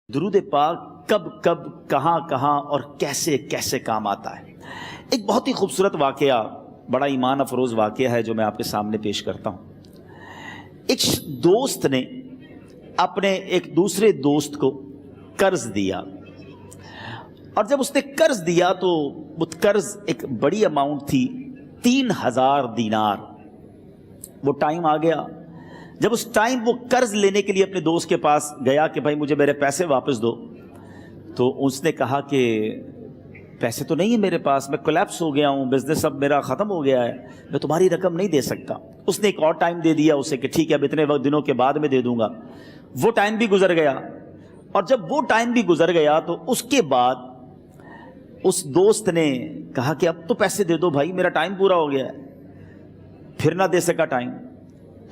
درود پاک کب کب کہاں کہاں اور کیسے کیسے کام آتا ہے۔ ایک بہت ہی خوبصورت واقعہ، بڑا ایمان افروز واقعہ ہے جو میں آپ کے سامنے پیش کرتا ہوں۔ ایک دوست نے اپنے ایک دوسرے دوست کو قرض دیا، اور جب اس نے قرض دیا تو وہ قرض ایک بڑی اماؤنٹ تھی، 3000 دینار۔ وہ ٹائم آ گیا جب اس ٹائم وہ قرض لینے کے لیے اپنے دوست کے پاس گیا کہ بھائی مجھے میرے پیسے واپس دو، تو اس نے کہا کہ پیسے تو نہیں ہے میرے پاس، میں کولیپس ہو گیا ہوں، بزنس اب میرا ختم ہو گیا ہے، میں تمہاری رقم نہیں دے سکتا۔ اس نے ایک اور ٹائم دے دیا اسے کہ ٹھیک ہے اب اتنے وقت دنوں کے بعد میں دے دوں گا۔ وہ ٹائم بھی گزر گیا، اور جب وہ ٹائم بھی گزر گیا تو اس کے بعد اس دوست نے کہا کہ اب تو پیسے دے دو بھائی، میرا ٹائم پورا ہو گیا ہے۔ پھر نہ دے سکا ٹائم۔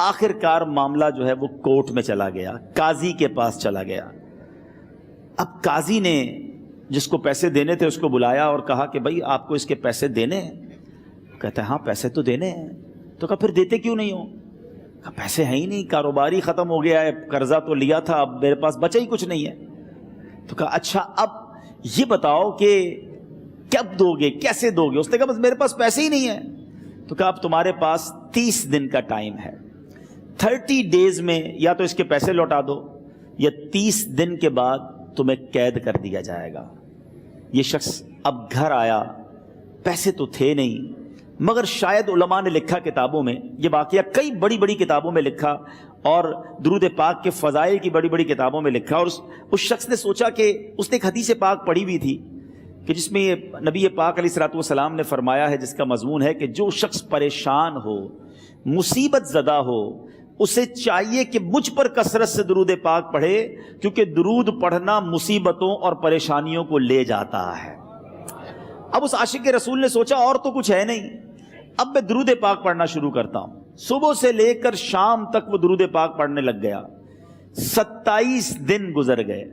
آخر کار معاملہ جو ہے وہ کورٹ میں چلا گیا، قاضی کے پاس چلا گیا۔ اب قاضی نے جس کو پیسے دینے تھے اس کو بلایا اور کہا کہ بھائی آپ کو اس کے پیسے دینے ہیں؟ کہتا ہے ہاں پیسے تو دینے ہیں۔ تو کہا پھر دیتے کیوں نہیں ہو؟ کہا پیسے ہیں ہی نہیں، کاروبار ہی ختم ہو گیا ہے، قرضہ تو لیا تھا، اب میرے پاس بچا ہی کچھ نہیں ہے۔ تو کہا اچھا اب یہ بتاؤ کہ کب دو گے، کیسے دو گے؟ اس نے کہا بس میرے پاس پیسے ہی نہیں ہیں۔ تو کہا اب تمہارے پاس 30 دن کا ٹائم ہے، 30 ڈیز میں یا تو اس کے پیسے لوٹا دو یا 30 دن کے بعد تمہیں قید کر دیا جائے گا۔ یہ شخص اب گھر آیا، پیسے تو تھے نہیں، مگر شاید علماء نے لکھا کتابوں میں، یہ واقعہ کئی بڑی بڑی کتابوں میں لکھا اور درود پاک کے فضائل کی بڑی بڑی کتابوں میں لکھا، اور اس شخص نے سوچا کہ اس نے ایک حدیث پاک پڑھی ہوئی تھی کہ جس میں نبی پاک علیہ الصلوۃ والسلام نے فرمایا ہے، جس کا مضمون ہے کہ جو شخص پریشان ہو، مصیبت زدہ ہو، اسے چاہیے کہ مجھ پر کثرت سے درود پاک پڑھے، کیونکہ درود پڑھنا مصیبتوں اور پریشانیوں کو لے جاتا ہے۔ اب اس عاشق رسول نے سوچا اور تو کچھ ہے نہیں، اب میں درود پاک پڑھنا شروع کرتا ہوں۔ صبح سے لے کر شام تک وہ درود پاک پڑھنے لگ گیا۔ 27 دن گزر گئے،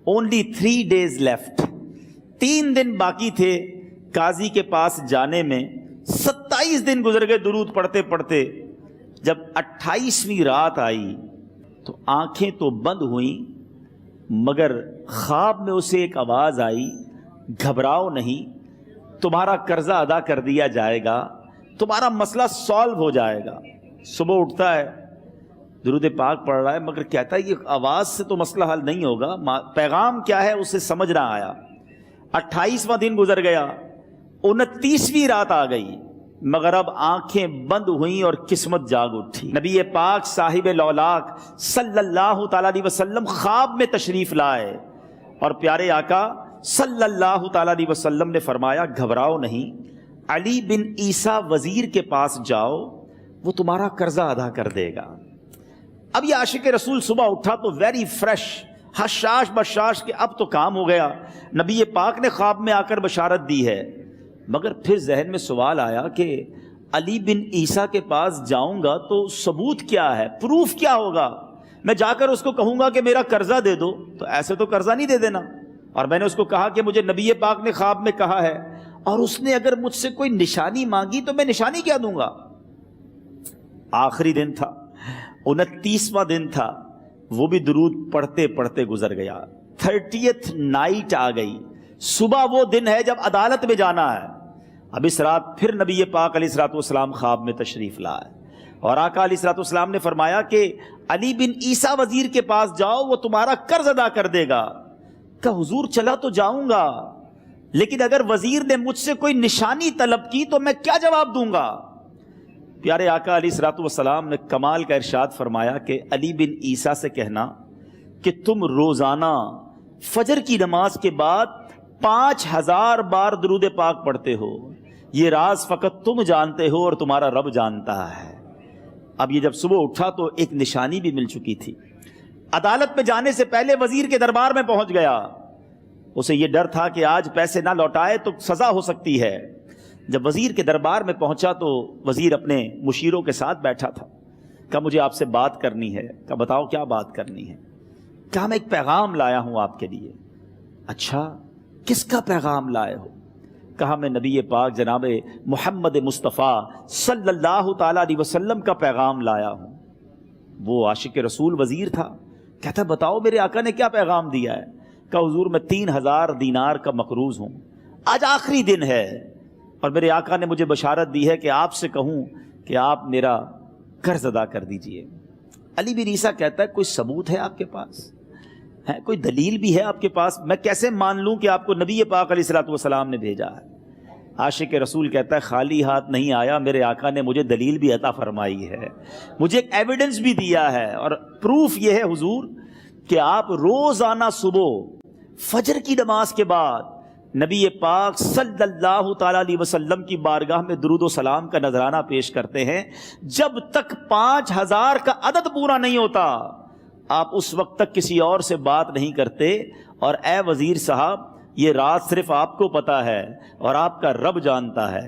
only 3 days left، 3 دن باقی تھے قاضی کے پاس جانے میں۔ 27 دن گزر گئے درود پڑھتے پڑھتے۔ جب 28ویں رات آئی تو آنکھیں تو بند ہوئیں، مگر خواب میں اسے ایک آواز آئی، گھبراؤ نہیں، تمہارا قرضہ ادا کر دیا جائے گا، تمہارا مسئلہ سالو ہو جائے گا۔ صبح اٹھتا ہے، درود پاک پڑھ رہا ہے، مگر کہتا ہے یہ آواز سے تو مسئلہ حل نہیں ہوگا، پیغام کیا ہے اسے سمجھ نہ آیا۔ 28واں دن گزر گیا، 29ویں رات آ گئی، مگر اب آنکھیں بند ہوئیں اور قسمت جاگ اٹھی۔ نبی پاک صاحب لولاک صلی اللہ تعالیٰ علیہ وسلم خواب میں تشریف لائے، اور پیارے آقا صلی اللہ تعالیٰ علیہ وسلم نے فرمایا گھبراؤ نہیں، علی بن عیسیٰ وزیر کے پاس جاؤ، وہ تمہارا قرضہ ادا کر دے گا۔ اب یہ عاشق رسول صبح اٹھا تو ویری فریش، حشاش بشاش کہ اب تو کام ہو گیا، نبی پاک نے خواب میں آ کر بشارت دی ہے۔ مگر پھر ذہن میں سوال آیا کہ علی بن عیسیٰ کے پاس جاؤں گا تو ثبوت کیا ہے، پروف کیا ہوگا؟ میں جا کر اس کو کہوں گا کہ میرا قرضہ دے دو تو ایسے تو قرضہ نہیں دے دینا، اور میں نے اس کو کہا کہ مجھے نبی پاک نے خواب میں کہا ہے، اور اس نے اگر مجھ سے کوئی نشانی مانگی تو میں نشانی کیا دوں گا؟ آخری دن تھا، 29واں دن تھا، وہ بھی درود پڑھتے پڑھتے گزر گیا۔ 30th نائٹ آ گئی، صبح وہ دن ہے جب عدالت میں جانا ہے۔ اب اس رات پھر نبی پاک علیہ الصلوۃ والسلام خواب میں تشریف لائے، اور آقا علیہ الصلوۃ والسلام نے فرمایا کہ علی بن عیسیٰ وزیر کے پاس جاؤ، وہ تمہارا قرض ادا کر دے گا۔ کہ حضور چلا تو جاؤں گا، لیکن اگر وزیر نے مجھ سے کوئی نشانی طلب کی تو میں کیا جواب دوں گا؟ پیارے آقا علیہ الصلوۃ والسلام نے کمال کا ارشاد فرمایا کہ علی بن عیسیٰ سے کہنا کہ تم روزانہ فجر کی نماز کے بعد 5000 بار درود پاک پڑھتے ہو، یہ راز فقط تم جانتے ہو اور تمہارا رب جانتا ہے۔ اب یہ جب صبح اٹھا تو ایک نشانی بھی مل چکی تھی۔ عدالت میں جانے سے پہلے وزیر کے دربار میں پہنچ گیا، اسے یہ ڈر تھا کہ آج پیسے نہ لوٹائے تو سزا ہو سکتی ہے۔ جب وزیر کے دربار میں پہنچا تو وزیر اپنے مشیروں کے ساتھ بیٹھا تھا۔ کہا مجھے آپ سے بات کرنی ہے۔ کہا بتاؤ کیا بات کرنی ہے؟ کہا میں ایک پیغام لایا ہوں آپ کے لیے۔ اچھا کس کا پیغام لائے ہو؟ کہا میں نبی پاک جناب محمد مصطفیٰ صلی اللہ تعالیٰ علیہ وسلم کا پیغام لایا ہوں۔ وہ عاشق رسول وزیر تھا، کہتا بتاؤ میرے آقا نے کیا پیغام دیا ہے؟ کہ حضور میں 3000 دینار کا مقروض ہوں، آج آخری دن ہے اور میرے آقا نے مجھے بشارت دی ہے کہ آپ سے کہوں کہ آپ میرا قرض ادا کر دیجئے۔ علی بن عیسیٰ کہتا ہے کوئی ثبوت ہے آپ کے پاس؟ ہے کوئی دلیل بھی ہے آپ کے پاس؟ میں کیسے مان لوں کہ آپ کو نبی پاک علیہ الصلوۃ والسلام نے بھیجا ہے؟ عاشق رسول کہتا ہے خالی ہاتھ نہیں آیا، میرے آقا نے مجھے دلیل بھی عطا فرمائی ہے، مجھے ایک ایویڈنس بھی دیا ہے، اور پروف یہ ہے حضور کہ آپ روزانہ صبح فجر کی نماز کے بعد نبی پاک صلی اللہ تعالی علیہ وسلم کی بارگاہ میں درود و سلام کا نذرانہ پیش کرتے ہیں۔ جب تک 5000 کا عدد پورا نہیں ہوتا آپ اس وقت تک کسی اور سے بات نہیں کرتے۔ اور اے وزیر صاحب، یہ راز صرف آپ کو پتا ہے اور آپ کا رب جانتا ہے۔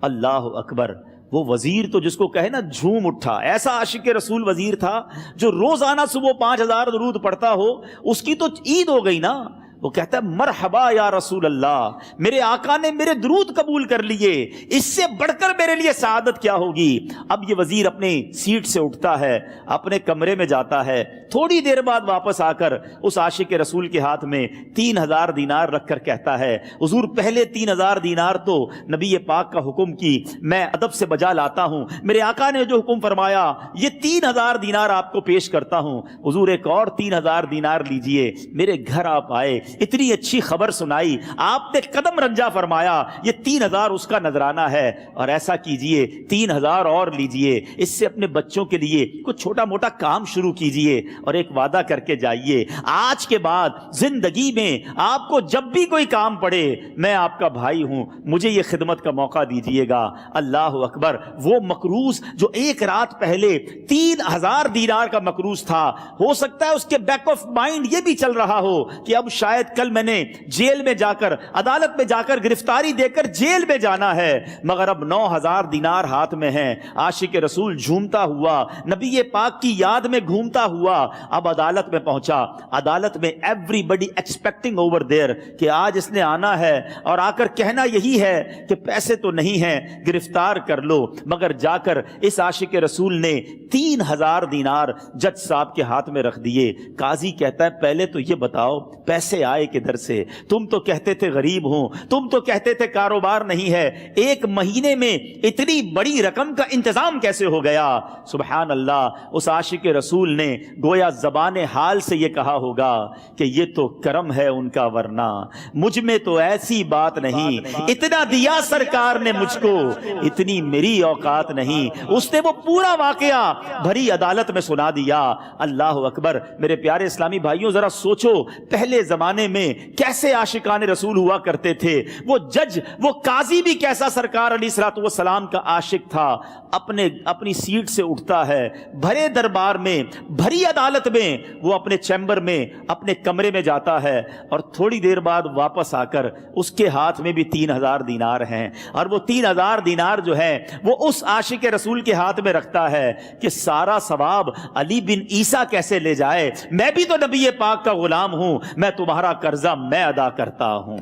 اللہ اکبر۔ وہ وزیر تو جس کو کہے نا جھوم اٹھا، ایسا عاشق رسول وزیر تھا جو روزانہ صبح 5000 درود پڑھتا ہو، اس کی تو عید ہو گئی نا۔ وہ کہتا ہے مرحبا یا رسول اللہ، میرے آقا نے میرے درود قبول کر لیے، اس سے بڑھ کر میرے لیے سعادت کیا ہوگی۔ اب یہ وزیر اپنے سیٹ سے اٹھتا ہے، اپنے کمرے میں جاتا ہے، تھوڑی دیر بعد واپس آ کر اس عاشق رسول کے ہاتھ میں 3000 دینار رکھ کر کہتا ہے حضور پہلے 3000 دینار تو نبی پاک کا حکم کی میں ادب سے بجا لاتا ہوں، میرے آقا نے جو حکم فرمایا یہ 3000 دینار آپ کو پیش کرتا ہوں، حضور ایک اور 3000 دینار لیجئے۔ میرے گھر آپ آئے، اتنی اچھی خبر سنائی، آپ نے قدم رنجا فرمایا، یہ 3000 اس کا نذرانہ ہے، اور ایسا کیجئے 3000 اور لیجئے، اس سے اپنے بچوں کے لیے کچھ چھوٹا موٹا کام شروع کیجئے، اور ایک وعدہ کر کے جائیے آج کے بعد زندگی میں آپ کو جب بھی کوئی کام پڑے میں آپ کا بھائی ہوں، مجھے یہ خدمت کا موقع دیجئے گا۔ اللہ اکبر۔ وہ مقروض جو ایک رات پہلے 3000 دینار کا مقروض تھا، ہو سکتا ہے اس کے بیک آف مائنڈ یہ بھی چل رہا ہو کہ اب شاید کل میں نے جیل میں جا کر عدالت میں جا کر گرفتاری دے کر جیل میں جانا ہے، مگر اب 9000 دینار ہاتھ میں ہیں۔ عاشق رسول جھومتا ہوا نبی پاک کی یاد میں گھومتا ہوا اب عدالت میں پہنچا۔ عدالت میں everybody expecting over there کہ آج اس نے آنا ہے اور آ کر کہنا یہی ہے کہ پیسے تو نہیں ہیں، گرفتار کر لو، مگر جا کر اس عاشق رسول نے 3000 دینار جج صاحب کے ہاتھ میں رکھ دیے۔ قاضی کہتا ہے پہلے تو یہ بتاؤ پیسے آئے کدھر سے؟ تم تو کہتے تھے غریب ہوں، تم تو کہتے تھے کاروبار نہیں ہے، ایک مہینے میں اتنی بڑی رقم کا انتظام کیسے ہو گیا؟ سبحان اللہ۔ اس عاشق رسول نے گویا زبان حال سے یہ کہا ہوگا کہ یہ تو کرم ہے ان کا، ورنہ مجھ میں تو ایسی بات نہیں، اتنا دیا سرکار نے مجھ کو، اتنی میری اوقات نہیں۔ اس نے وہ پورا واقعہ بھری عدالت میں سنا دیا۔ اللہ اکبر۔ میرے پیارے اسلامی بھائیوں ذرا سوچو پہلے زمانے میں کیسے عاشقان رسول ہوا کرتے تھے۔ وہ جج، وہ قاضی بھی کیسا سرکار علیہ الصلوۃ والسلام کا عاشق تھا۔ اپنی سیٹ سے اٹھتا ہے، بھرے دربار میں، بھری عدالت میں، وہ اپنے چیمبر میں، اپنے کمرے میں جاتا ہے، اور تھوڑی دیر بعد واپس آ کر اس کے ہاتھ میں بھی 3000 دینار ہیں، اور وہ 3000 دینار جو ہے وہ اس عاشق رسول کے ہاتھ میں رکھتا ہے کہ سارا ثواب علی بن عیسیٰ کیسے لے جائے، میں بھی تو نبی پاک کا غلام ہوں، میں تمہارا قرضہ میں ادا کرتا ہوں۔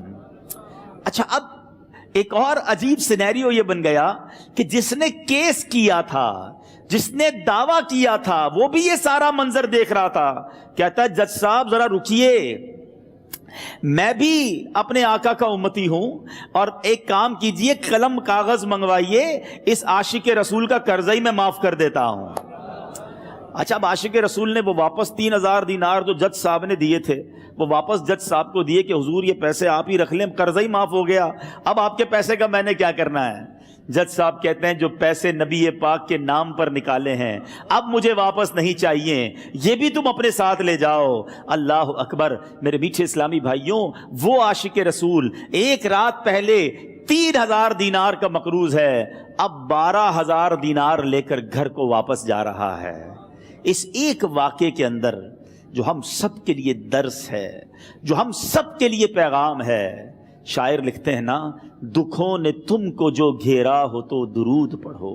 اچھا، اب ایک اور عجیب سینیریو یہ بن گیا کہ جس نے کیس کیا تھا، جس نے دعویٰ کیا تھا، وہ بھی یہ سارا منظر دیکھ رہا تھا۔ کہتا ہے جج صاحب ذرا رکیے، میں بھی اپنے آقا کا امتی ہوں، اور ایک کام کیجئے، قلم کاغذ منگوائیے، اس عاشق رسول کا قرضہ ہی میں معاف کر دیتا ہوں۔ اچھا، اب عاشق رسول نے وہ واپس 3000 دینار جو جج صاحب نے دیے تھے وہ واپس جج صاحب کو دیے کہ حضور یہ پیسے آپ ہی رکھ لیں، قرضہ ہی معاف ہو گیا، اب آپ کے پیسے کا میں نے کیا کرنا ہے؟ جج صاحب کہتے ہیں جو پیسے نبی پاک کے نام پر نکالے ہیں اب مجھے واپس نہیں چاہیے، یہ بھی تم اپنے ساتھ لے جاؤ۔ اللہ اکبر۔ میرے میٹھے اسلامی بھائیوں، وہ عاشق رسول ایک رات پہلے 3000 دینار کا مقروض ہے، اب 12000 دینار لے کر گھر کو واپس جا رہا ہے۔ اس ایک واقعے کے اندر جو ہم سب کے لیے درس ہے، جو ہم سب کے لیے پیغام ہے، شاعر لکھتے ہیں نا، دکھوں نے تم کو جو گھیرا ہو تو درود پڑھو،